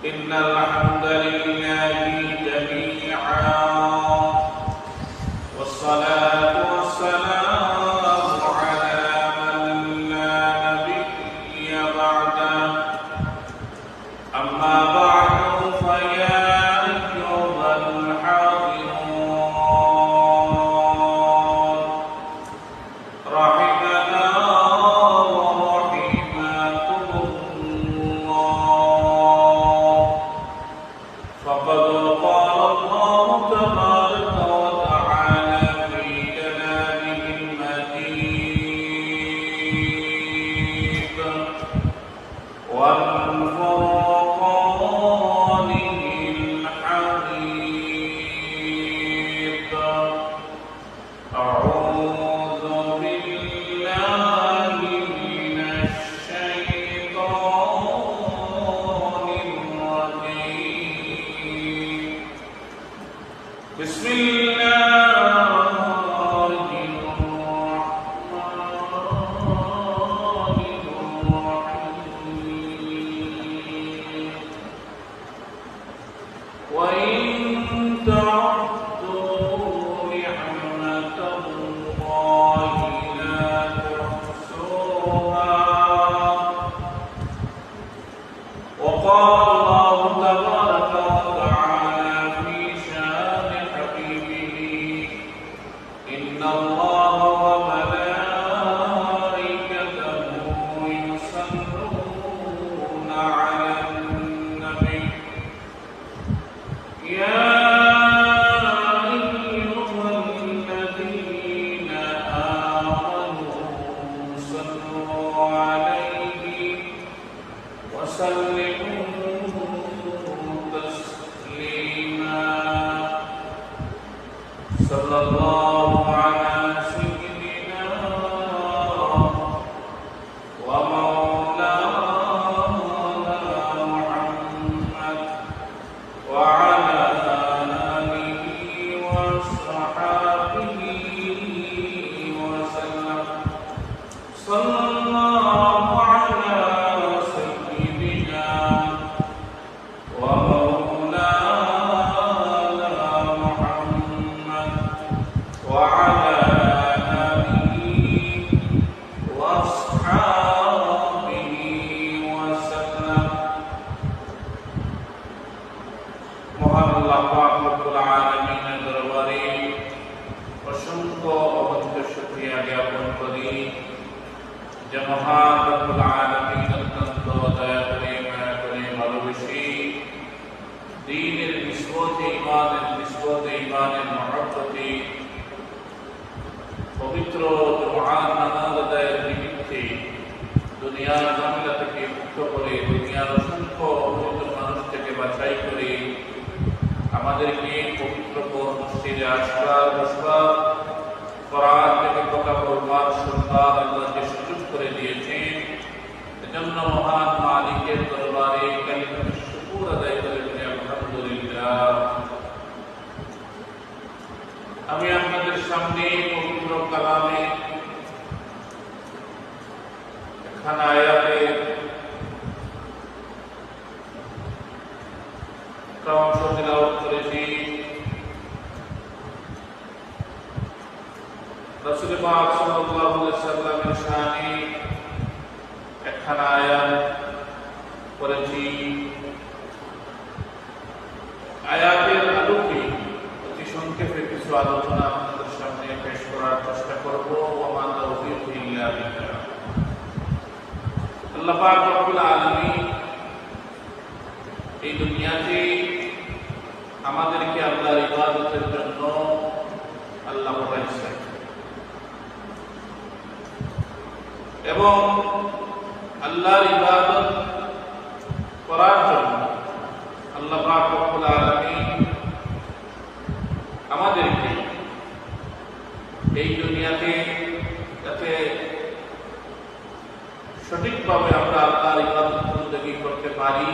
إن الحمد لله جميعا والصلاة والسلام على من لا نبي بعده أما بعد فيا أيها الحاضرون رحمنا ورحمكم الله فقد قال الله تبارك وتعالى في كلامه المجيد والفرقانه الحميد أعوذ بالله من الشيطان الرجيم بسم الله الرحمن الرحيم وإن تعدوا نعمة الله لا تحصوها وقال الله تبارك وتعالى في شان حبيبه إن الله وملائكته يصلون على النبي يا أيها الذين آمنوا صلوا عليه وسلموا تسليما صلى الله على سيدنا ومولانا محمد وعلى آله وصحبه وسلم صلى الله على سيدنا ومولانا محمد وعلى آله وصحبه وسلم মহান আল্লাহ পাক রব্বুল আলামিনের দরবারে অসংখ্য অবন্ত শুকরিয়া জ্ঞাপন করি যে মহান রব্বুল আলামিন অত্যন্ত দয়া করে মায়া করে ভালোবেসে দ্বীনের নিসবতে ইমানের মহব্বতে পবিত্র জুমআর নামাজ আদায়ের নিমিত্তে দুনিয়ার ঝামেলা থেকে মুক্ত করে দুনিয়ার অসংখ্য অবৈধ মানুষ থেকে বাছাই করে আমাদেরকে পবিত্র মসজিদে আসবার বসবার কোরআন থেকে কথা বলবার শুনবার আল্লাহ যে সুযোগ করে দিয়েছেন এজন্য মহান মালিকের দরবারে কালিমাতুশ শুকর আদায় করে বলি আলহামদুলিল্লাহ। আমি আপনাদের সামনে পবিত্র কালামে একখানা আয়াতের অংশ তেলাওয়াত করেছি। রাসূল পাক সাল্লাল্লাহু আলাইহি ওয়াসাল্লামের শানে একখানা আয়াত করেছি। আয়াতের আলোকে অতি সংক্ষেপে কিছু আলোচনা আপনাদের সামনে পেশ করার চেষ্টা করব। ওয়া মা তাওফীকী ইল্লা বিল্লাহ। আল্লাহ পাক রব্বুল আলামিন এই দুনিয়াতে আমাদেরকে আল্লাহর ইবাদতের জন্য আল্লাহ পাঠাইছেন এবং আল্লাহর ইবাদত করার জন্য আল্লাহ পাক রব্বুল আলামিন আমাদেরকে এই দুনিয়াতে যাতে সঠিকভাবে আমরা আল্লাহর ইবাদত বন্দেগী করতে পারি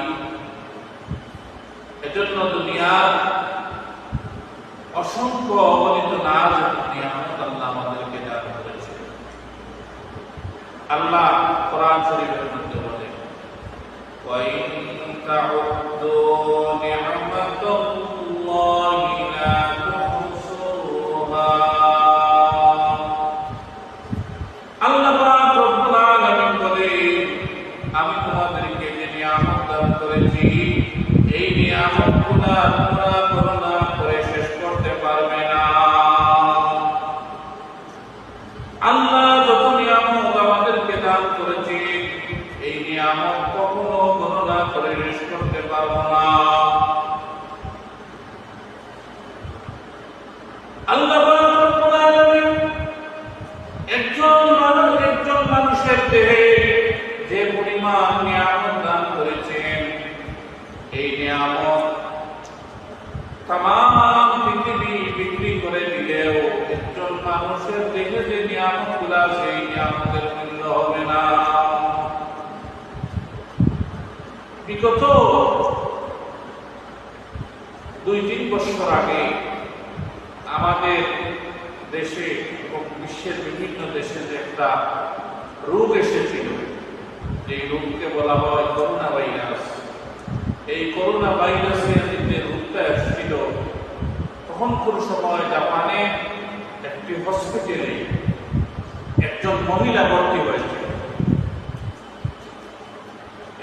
এজন্য দুনিয়ার অসংখ্য অগণিত নাজ নিয়ামত আল্লাহ আমাদেরকে দান করেছে। আল্লাহ কোরআন শরীফের মধ্যে বলে وإن تعدوا نعمة الله لا تحصوها আল্লাহ পাক রব্বুল আলামিন বলেন, আমি তোমাদেরকে যে নিয়ামত দান করেছি এই নিয়ামতগুলো তোমরা গণনা করে শেষ করতে পারবে না। আল্লাহ যত নিয়ামত আমাদেরকে দান করেছে এই নিয়ামত কখনো গণনা করে শেষ করতে পারবো না। আল্লাহ রব্বুল আলামিন একজন মানুষের দেহে যে পরিমাণ নিয়ামত দান করেছেন এই নিয়ামত তামাম পৃথিবী বিক্রি করে দিলেও একজন মানুষের দেহে যে নিয়ামতগুলো সেই নিয়ামতের মূল্য হবে না। বিগত 2-3 বছর আগে আমাদের দেশে এবং বিশ্বের বিভিন্ন দেশে যে একটা রোগ এসেছিল, যে রোগকে বলা হয় করোনা ভাইরাস। এই করোনা ভাইরাসের যে রোগটা এসেছিল তখনকার সময় জাপানে একটি হসপিটালে একজন মহিলা ভর্তি হয়েছিল।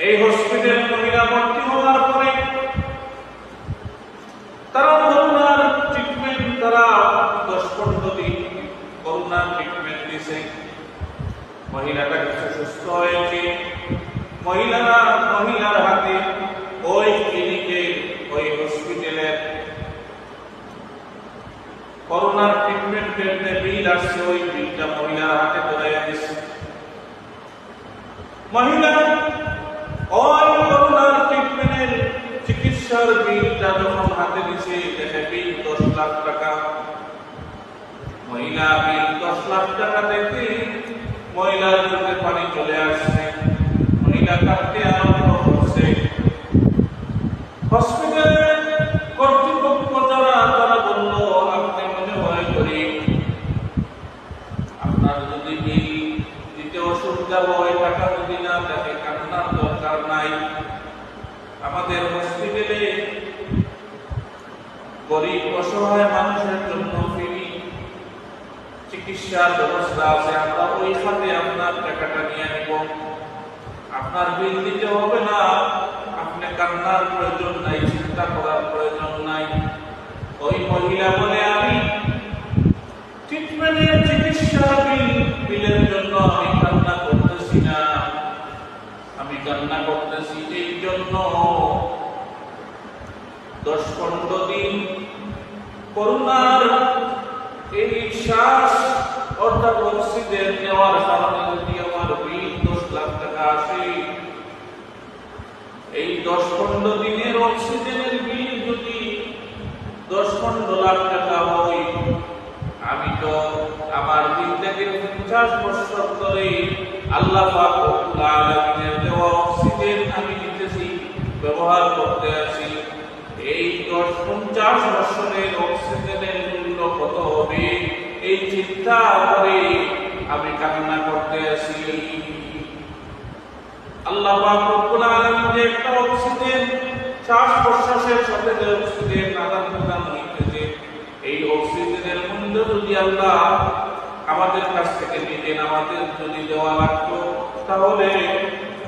এই হসপিটালে মহিলা ভর্তি হওয়ার পরে তারা করোনার ট্রিটমেন্ট, তারা 10-15 দিন করোনার ট্রিটমেন্ট দিয়েছে। মহিলাটা কিছু সুস্থ হয়েছে। মহিলার হাতে ওই ক্লিনিকে, ওই হসপিটালের করোনার ট্রিটমেন্টের যে বিল আসছে ওই বিলটা মহিলার হাতে ধরাইয়া দিচ্ছে। মহিলা ওই করোনার ট্রিটমেন্টের চিকিৎসার বিলটা যখন হাতে দিছে দেখে বিল 10 লাখ টাকা। মহিলা বিল 10 লাখ টাকা দেখে মহিলার চোখে পানি চলে আসছে। মহিলা কাঁদতে আরম্ভ করছে। হসপিটালের কর্তৃপক্ষ তারা বলল, আপনি মনে হয় করি আপনার যদি বিল দিতে অসুবিধা হয়, টাকা যদি না থাকে কান্নার দরকার নাই। আমাদের হসপিটালে গরিব অসহায় মানুষের জন্য ফ্রি চিকিৎসার ব্যবস্থা আছে, আমরা ওই খাতে আপনার টাকাটা নিয়ে নিব, আপনার বিল দিতে হবে না, আপনি কান্নার প্রয়োজন নাই, চিন্তা করার প্রয়োজন নাই। ওই মহিলা বলে, আমি ট্রিটমেন্টের চিকিৎসা বিলের জন্য আমি কান্না করতেছি না, আমি কান্না করতেছি এই জন্য 10-15 দিন করোনার এই শ্বাস অর্থাৎ অক্সিজেন নেওয়ার কারণে যদি আমার বিল 10 লাখ টাকা আসে, এই 10-15 দিনের অক্সিজেনের বিল যদি 10-15 লাখ টাকা হয়, আমি তো আমার দিন থেকে 50 বছর ধরে আল্লাহ পাক রব্বুল আলামিনের দেওয়া অক্সিজেন আমি নিতেছি, ব্যবহার করতে আছি। এই 10-50 বছরের অক্সিজেনের মূল্য কত হবে এই চিন্তা করে আমি কান্না করতে আছি। আল্লাহ পাক রব্বুল আলামিন যে একটা অক্সিজেন শ্বাস প্রশ্বাসের সাথে যে অক্সিজেন আদান প্রদান হইতেছে, এই অক্সিজেনের মূল্য যদি আল্লাহ আমাদের কাছ থেকে নিতেন, আমাদের যদি দেওয়া লাগতো, তাহলে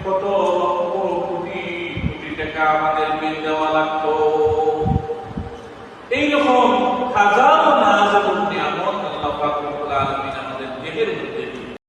কত লক্ষ কোটি কোটি টাকা আমাদের বিল দেওয়া লাগতো। এইরকম হাজারো না হাজারো নিয়ামত আল্লাহ পাক রব্বুল আলামিন আমাদের দেহের মধ্যে